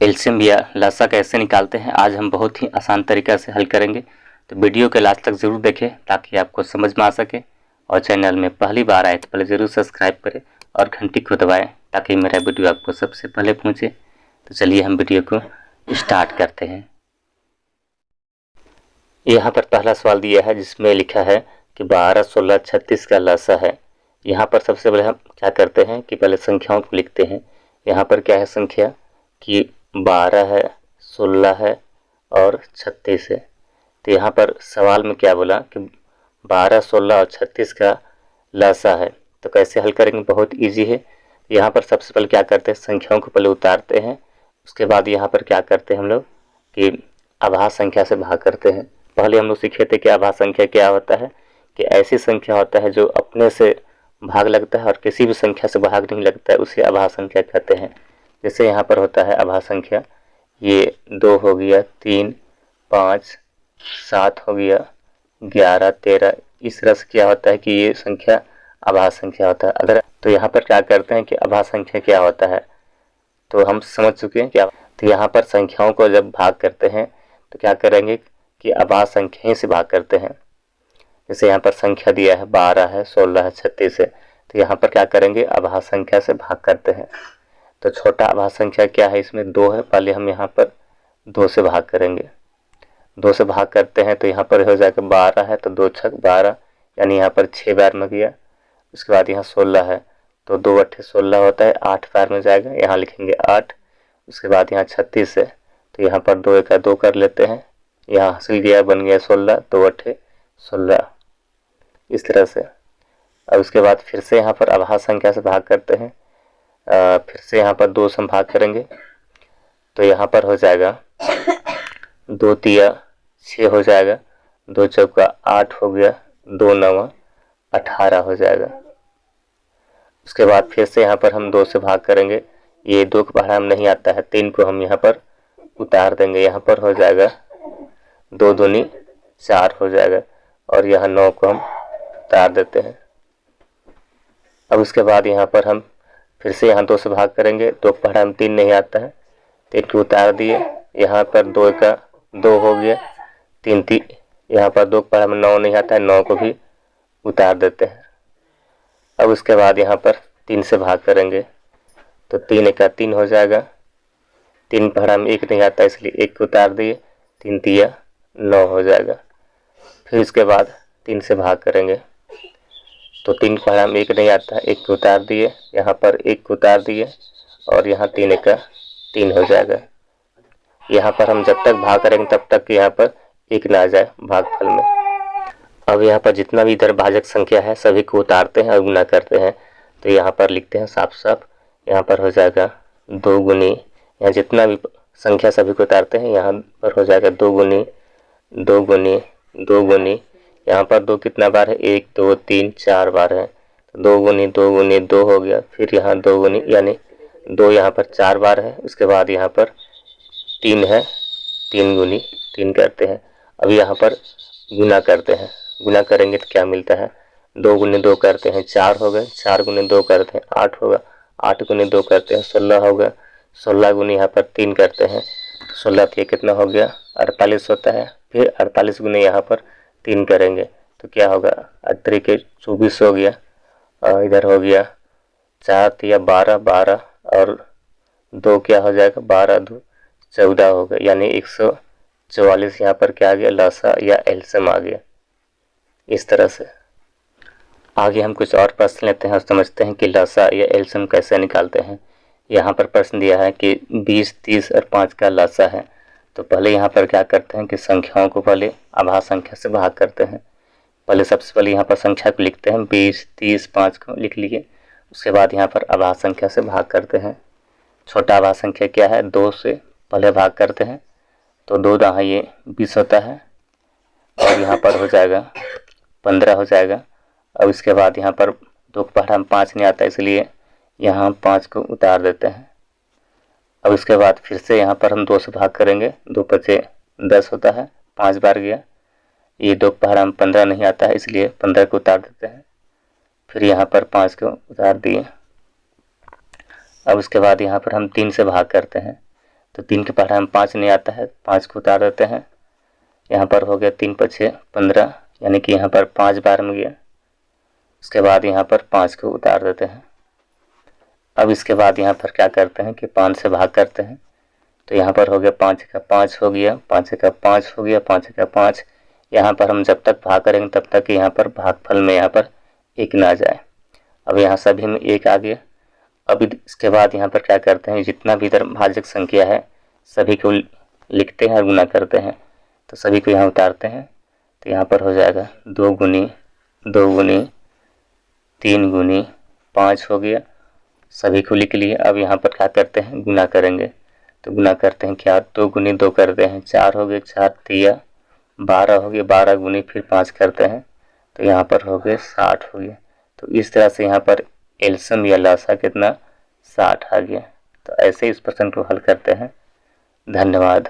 LCM या लसा कैसे निकालते हैं आज हम बहुत ही आसान तरीका से हल करेंगे। तो वीडियो के लास्ट तक ज़रूर देखें ताकि आपको समझ में आ सके। और चैनल में पहली बार आए तो पहले ज़रूर सब्सक्राइब करें और घंटी को दबाएं ताकि मेरा वीडियो आपको सबसे पहले पहुंचे। तो चलिए हम वीडियो को स्टार्ट करते हैं। यहाँ पर पहला सवाल दिया है जिसमें लिखा है कि 12, 16, 36 का लसा है। यहाँ पर सबसे पहले हम क्या करते हैं कि पहले संख्याओं को लिखते हैं। यहाँ पर क्या है संख्या कि 12 है, 16 है और 36 है। तो यहाँ पर सवाल में क्या बोला कि 12, 16 और 36 का लसा है। तो कैसे हल करेंगे, बहुत इजी है। यहाँ पर सबसे पहले क्या करते हैं, संख्याओं को पहले उतारते हैं। उसके बाद यहाँ पर क्या करते हैं हम लोग कि आभाज्य संख्या से भाग करते हैं। पहले हम लोग सीखे थे कि आभाज्य संख्या क्या होता है कि ऐसी संख्या होता है जो अपने से भाग लगता है और किसी भी संख्या से भाग नहीं लगता है, उसे आभाज्य संख्या कहते हैं। जैसे यहाँ पर होता है आभाज्य संख्या, ये 2 हो गया, 3, 5, 7 हो गया, 11, 13। इस तरह से क्या होता है कि ये संख्या आभाज्य संख्या होता है। अगर तो यहाँ पर क्या करते हैं कि आभाज्य संख्या क्या होता है तो हम समझ चुके हैं क्या। तो यहाँ पर संख्याओं को जब भाग करते हैं तो क्या करेंगे कि आभाज्य संख्या से भाग करते हैं। जैसे यहाँ पर संख्या दिया है 12 है, 16 है, 36 है। तो यहाँ पर क्या करेंगे, आभाज्य संख्या से भाग करते हैं। तो छोटा आभाज्य संख्या क्या है, इसमें 2 है। पहले हम यहाँ पर 2 से भाग करेंगे। 2 से भाग करते हैं तो यहाँ पर हो जाएगा 12 है तो 2 छक 12, यानी यहाँ पर 6 बार में गया। उसके बाद यहाँ 16 है तो 2 अट्ठे 16 होता है, 8 बार में जाएगा, यहाँ लिखेंगे 8। उसके बाद यहाँ 36 है तो यहाँ पर 2 1 2 कर लेते हैं, यहाँ हासिल गया, बन गया 16, 2 अट्ठे 16, इस तरह से। और उसके बाद फिर से यहाँ पर आभाज्य संख्या से भाग करते हैं। फिर से यहाँ पर 2 से भाग करेंगे तो यहाँ पर हो जाएगा 2 तिया 6 हो जाएगा, 2 चौका 8 हो गया, 2 नवा 18 हो जाएगा। उसके बाद फिर से यहाँ पर हम 2 से भाग करेंगे। ये 2 का पहाड़ा नहीं आता है, 3 को हम यहाँ पर उतार देंगे। यहाँ पर हो जाएगा 2 दूनी 4 हो जाएगा और यहाँ 9 को हम उतार देते हैं। अब उसके बाद यहाँ पर हम फिर से यहाँ 2 से भाग करेंगे। 2 का पहाड़ा में 3 नहीं आता है, 3 को उतार दिए। यहाँ पर 2 का 2 हो गया, 3 3। यहाँ पर 2 का पहाड़ा में 9 नहीं आता है, 9 को भी उतार देते हैं। अब उसके बाद यहाँ पर 3 से भाग करेंगे तो 3 1 3 हो जाएगा। 3 पहाड़ा में 1 नहीं आता इसलिए 1 को उतार दिए, 3 तिया 9 हो जाएगा। फिर उसके बाद 3 से भाग करेंगे तो 3 पहाड़ा में 1 नहीं आता है, 1 को उतार दिए, यहाँ पर 1 को उतार दिए और यहाँ 3 1 3 हो जाएगा। यहाँ पर हम जब तक भाग करेंगे तब तक यहाँ पर 1 ना आ जाए भागफल में। अब यहाँ पर जितना भी इधर भाजक संख्या है सभी को उतारते हैं और गुना करते हैं। तो यहाँ पर लिखते हैं साफ साफ, यहाँ पर हो जाएगा 2 गुनी, यहाँ जितना भी संख्या सभी को उतारते हैं यहाँ पर हो जाएगा 2 गुनी 2 गुनी 2 गुनी। यहाँ पर 2 कितना बार है, 1 2 3 4 बार है, 2 गुनी 2 गुनी 2 हो गया। फिर यहाँ 2 गुनी यानी 2 यहाँ पर 4 बार है। उसके बाद यहाँ पर 3 है, 3 गुनी 3 करते हैं। अब यहाँ पर गुना करते हैं, गुना करेंगे तो क्या मिलता है, 2 गुने 2 करते हैं 4 हो गए, 4 गुने 2 करते हैं 8 होगा, 8 गुने 2 करते हैं 16 होगा, 16 गुने यहाँ पर 3 करते हैं, 16 के कितना हो गया 48 होता है। फिर 48 गुने यहाँ पर 3 करेंगे तो क्या होगा, 8 के 24 हो गया। और इधर हो गया 4 तिया 12 12 और 2 क्या हो जाएगा 12 2 14 हो गया, यानी 144 यहाँ पर क्या आ गया, लसा या एलसीएम आ गया। इस तरह से आगे हम कुछ और प्रश्न लेते हैं और समझते हैं कि लसा या एलसीएम कैसे निकालते हैं। यहाँ पर प्रश्न दिया है कि 20, 30 और 5 का लसा है। तो पहले यहाँ पर क्या करते हैं कि संख्याओं को पहले आभाज्य संख्या से भाग करते हैं। पहले सबसे पहले यहाँ पर संख्या को लिखते हैं, 20, 30, 5 को लिख लिए। उसके बाद यहाँ पर आभाज्य संख्या से भाग करते हैं। छोटा आभाज्य संख्या क्या है, 2 से पहले भाग करते हैं तो 2 दहा ये 20 होता है और यहाँ पर हो जाएगा 15 हो जाएगा। और उसके बाद यहाँ पर 2 के पहाड़ा में 5 नहीं आता इसलिए यहाँ 5 को उतार देते हैं। अब उसके बाद फिर से यहाँ पर हम 2 से भाग करेंगे, 2 पचे 10 होता है, 5 बार गया। ये 2 के पहाड़ा में 15 नहीं आता है इसलिए 15 को उतार देते हैं। फिर यहाँ पर 5 को उतार दिए। अब उसके बाद यहाँ पर हम 3 से भाग करते हैं तो 3 के पहाड़ा में 5 नहीं आता है, 5 को उतार देते हैं। यहाँ पर हो गया 3 पछे 15, यानी कि यहाँ पर 5 बार में गया। उसके बाद यहाँ पर 5 को उतार देते हैं। अब इसके बाद यहाँ पर क्या करते हैं कि 5 से भाग करते हैं। तो यहाँ पर हो गया 5 का 5 हो गया, 5 का 5 हो गया, 5 का 5। यहाँ पर हम जब तक भाग करेंगे तब तक यहाँ पर भागफल में यहाँ पर 1 ना जाए। अब यहाँ सभी में 1 आ गया। अब इसके बाद यहाँ पर क्या करते हैं, जितना भी इधर भाजक संख्या है सभी को लिखते हैं और गुना करते हैं। तो सभी को यहाँ उतारते हैं। तो यहाँ पर हो जाएगा 2 गुनी 2 गुनी 3 गुनी 5 हो गया, सभी को लिख लिए। अब यहाँ पर क्या करते हैं, गुना करेंगे। तो गुना करते हैं क्या, 2 गुनी 2 करते हैं 4 हो गए, 4 तिया 12 हो गए, 12 गुनी फिर 5 करते हैं तो यहाँ पर हो गए 60 हो गया। तो इस तरह से यहाँ पर एलसीएम या लसा कितना 60 आ गया। तो ऐसे इस प्रश्न को हल करते हैं। धन्यवाद।